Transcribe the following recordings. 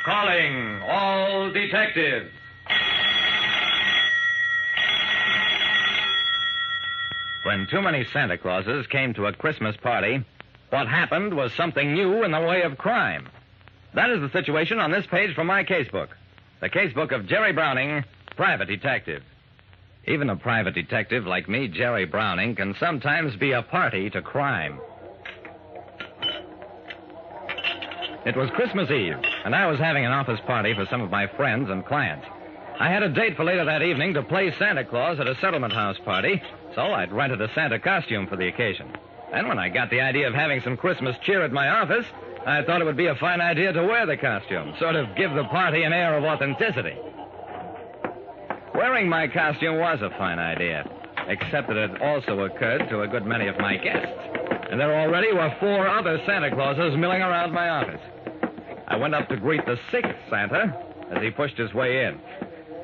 Calling all detectives. When too many Santa Clauses came to a Christmas party, what happened was something new in the way of crime. That is the situation on this page from my casebook. The casebook of Jerry Browning, private detective. Even a private detective like me, Jerry Browning, can sometimes be a party to crime. It was Christmas Eve, and I was having an office party for some of my friends and clients. I had a date for later that evening to play Santa Claus at a settlement house party, so I'd rented a Santa costume for the occasion. Then when I got the idea of having some Christmas cheer at my office, I thought it would be a fine idea to wear the costume, sort of give the party an air of authenticity. Wearing my costume was a fine idea, except that it also occurred to a good many of my guests. And there already were 4 other Santa Clauses milling around my office. I went up to greet the 6th Santa as he pushed his way in.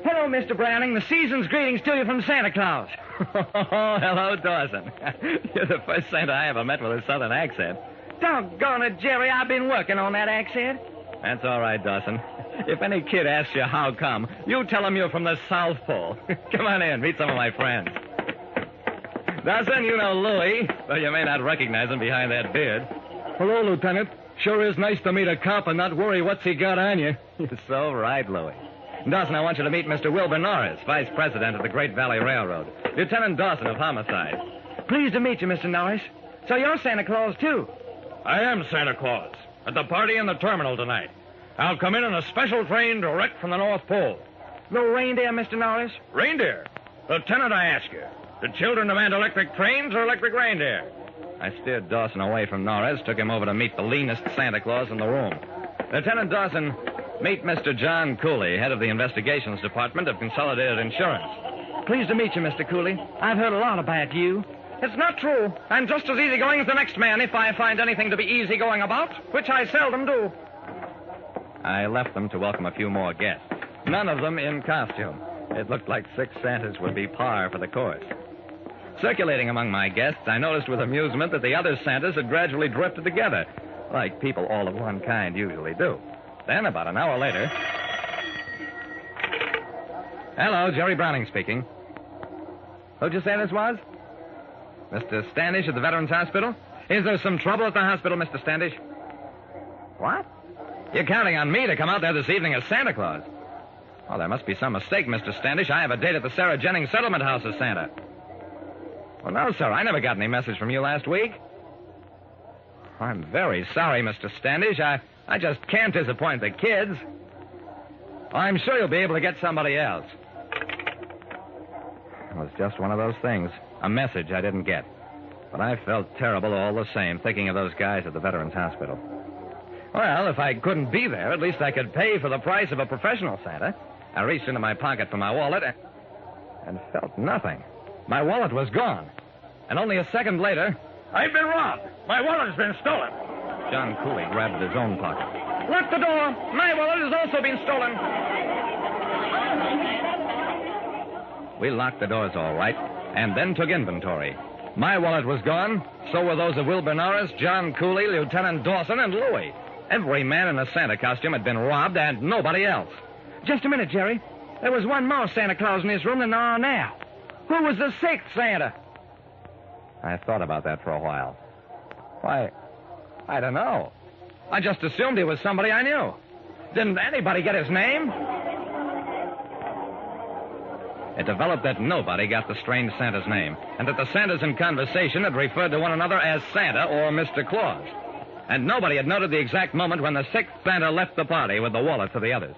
Hello, Mr. Browning. The season's greetings to you from Santa Claus. Oh, hello, Dawson. You're the first Santa I ever met with a southern accent. Doggone it, Jerry. I've been working on that accent. That's all right, Dawson. If any kid asks you how come, you tell him you're from the South Pole. Come on in, meet some of my friends. Dawson, you know Louie, though you may not recognize him behind that beard. Hello, Lieutenant. Sure is nice to meet a cop and not worry what's he got on you. You're so right, Louie. Dawson, I want you to meet Mr. Wilbur Norris, Vice President of the Great Valley Railroad. Lieutenant Dawson of Homicide. Pleased to meet you, Mr. Norris. So you're Santa Claus, too? I am Santa Claus. At the party in the terminal tonight. I'll come in a special train direct from the North Pole. No reindeer, Mr. Norris? Reindeer? Lieutenant, I ask you, do children demand electric trains or electric reindeer? I steered Dawson away from Norris, took him over to meet the leanest Santa Claus in the room. Lieutenant Dawson, meet Mr. John Cooley, head of the Investigations Department of Consolidated Insurance. Pleased to meet you, Mr. Cooley. I've heard a lot about you. It's not true. I'm just as easygoing as the next man if I find anything to be easygoing about, which I seldom do. I left them to welcome a few more guests, none of them in costume. It looked like 6 Santas would be par for the course. Circulating among my guests, I noticed with amusement that the other Santas had gradually drifted together, like people all of one kind usually do. Then, about an hour later... Hello, Jerry Browning speaking. Who'd you say this was? Mr. Standish at the Veterans Hospital? Is there some trouble at the hospital, Mr. Standish? What? You're counting on me to come out there this evening as Santa Claus. Oh, there must be some mistake, Mr. Standish. I have a date at the Sarah Jennings Settlement House as Santa. Well, no, sir. I never got any message from you last week. I'm very sorry, Mr. Standish. I just can't disappoint the kids. I'm sure you'll be able to get somebody else. It was just one of those things. A message I didn't get. But I felt terrible all the same, thinking of those guys at the Veterans Hospital. Well, if I couldn't be there, at least I could pay for the price of a professional Santa. I reached into my pocket for my wallet and felt nothing. My wallet was gone. And only a second later... I've been robbed. My wallet's been stolen. John Cooley grabbed at his own pocket. Lock the door. My wallet has also been stolen. We locked the doors all right, and then took inventory. My wallet was gone, so were those of Wilbur Norris, John Cooley, Lieutenant Dawson, and Louie. Every man in a Santa costume had been robbed, and nobody else. Just a minute, Jerry. There was one more Santa Claus in this room than there are now. Who was the 6th Santa? I thought about that for a while. Why, I don't know. I just assumed he was somebody I knew. Didn't anybody get his name? It developed that nobody got the strange Santa's name, and that the Santas in conversation had referred to one another as Santa or Mr. Claus. And nobody had noted the exact moment when the 6th Santa left the party with the wallet to the others.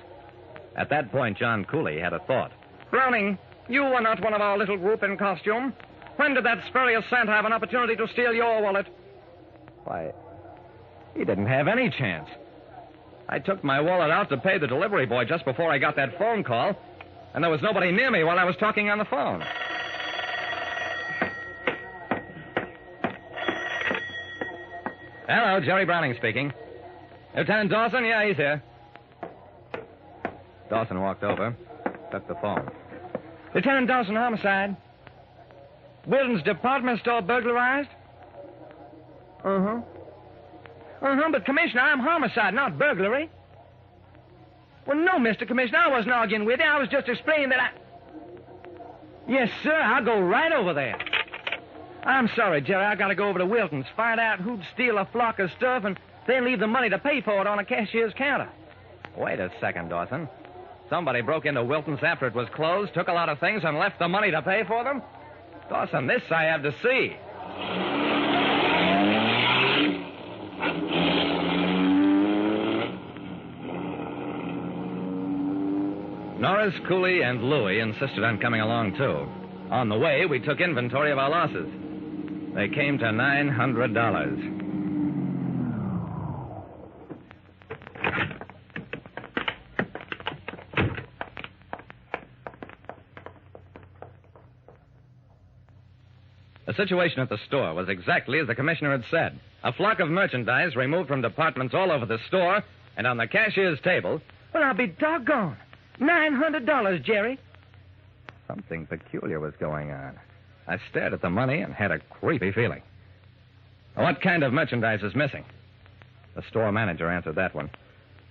At that point, John Cooley had a thought. Browning, you were not one of our little group in costume. When did that spurious Santa have an opportunity to steal your wallet? Why, he didn't have any chance. I took my wallet out to pay the delivery boy just before I got that phone call, and there was nobody near me while I was talking on the phone. Hello, Jerry Browning speaking. Lieutenant Dawson? Yeah, he's here. Dawson walked over, took the phone. Lieutenant Dawson, homicide. Wilton's department store burglarized? But Commissioner, I'm homicide, not burglary. Well, no, Mr. Commissioner, I wasn't arguing with you. I was just explaining that I... Yes, sir, I'll go right over there. I'm sorry, Jerry. I got to go over to Wilton's, find out who'd steal a flock of stuff, and then leave the money to pay for it on a cashier's counter. Wait a second, Dawson. Somebody broke into Wilton's after it was closed, took a lot of things, and left the money to pay for them? Dawson, this I have to see. Norris, Cooley, and Louie insisted on coming along, too. On the way, we took inventory of our losses. They came to $900. The situation at the store was exactly as the commissioner had said. A flock of merchandise removed from departments all over the store, and on the cashier's table... Well, I'll be doggone. $900, Jerry. Something peculiar was going on. I stared at the money and had a creepy feeling. What kind of merchandise is missing? The store manager answered that one.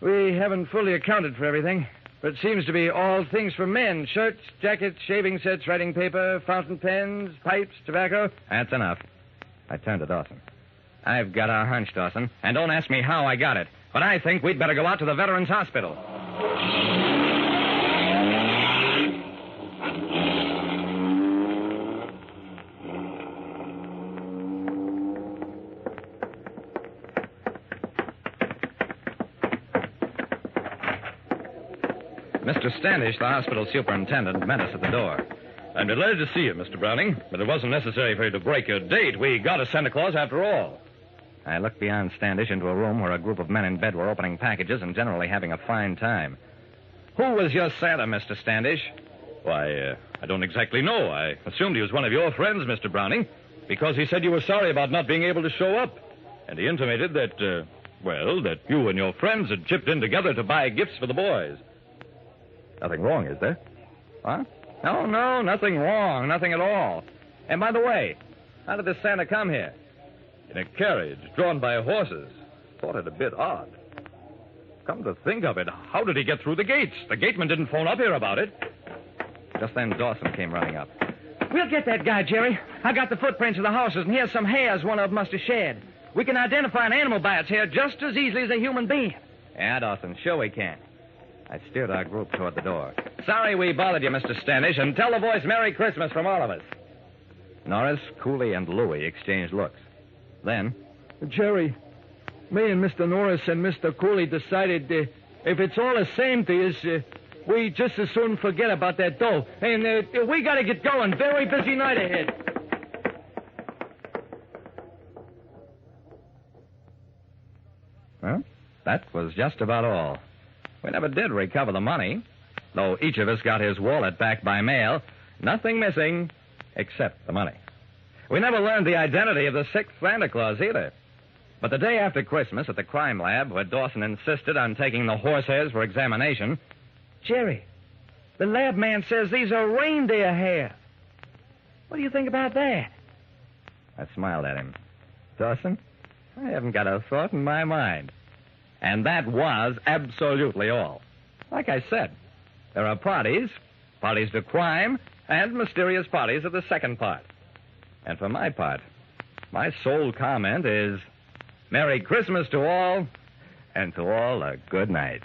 We haven't fully accounted for everything, but it seems to be all things for men. Shirts, jackets, shaving sets, writing paper, fountain pens, pipes, tobacco. That's enough. I turned to Dawson. I've got a hunch, Dawson, and don't ask me how I got it, but I think we'd better go out to the Veterans Hospital. Mr. Standish, the hospital superintendent, met us at the door. I'm delighted to see you, Mr. Browning, but it wasn't necessary for you to break your date. We got a Santa Claus after all. I looked beyond Standish into a room where a group of men in bed were opening packages and generally having a fine time. Who was your Santa, Mr. Standish? Why, I don't exactly know. I assumed he was one of your friends, Mr. Browning, because he said you were sorry about not being able to show up. And he intimated that, that you and your friends had chipped in together to buy gifts for the boys. Nothing wrong, is there? Huh? No, nothing wrong. Nothing at all. And by the way, how did this Santa come here? In a carriage drawn by horses. Thought it a bit odd. Come to think of it, how did he get through the gates? The gateman didn't phone up here about it. Just then, Dawson came running up. We'll get that guy, Jerry. I got the footprints of the horses, and here's some hairs one of them must have shed. We can identify an animal by its hair just as easily as a human being. Yeah, Dawson, sure we can. I steered our group toward the door. Sorry we bothered you, Mr. Standish, and tell the boys Merry Christmas from all of us. Norris, Cooley, and Louie exchanged looks. Then... Jerry, me and Mr. Norris and Mr. Cooley decided if it's all the same to us, we just as soon forget about that dough. And we got to get going. Very busy night ahead. Well, that was just about all. We never did recover the money, though each of us got his wallet back by mail. Nothing missing except the money. We never learned the identity of the sixth Santa Claus either. But the day after Christmas at the crime lab, where Dawson insisted on taking the horsehairs for examination... Jerry, the lab man says these are reindeer hair. What do you think about that? I smiled at him. Dawson, I haven't got a thought in my mind. And that was absolutely all. Like I said, there are parties to crime, and mysterious parties are the second part. And for my part, my sole comment is, Merry Christmas to all, and to all a good night.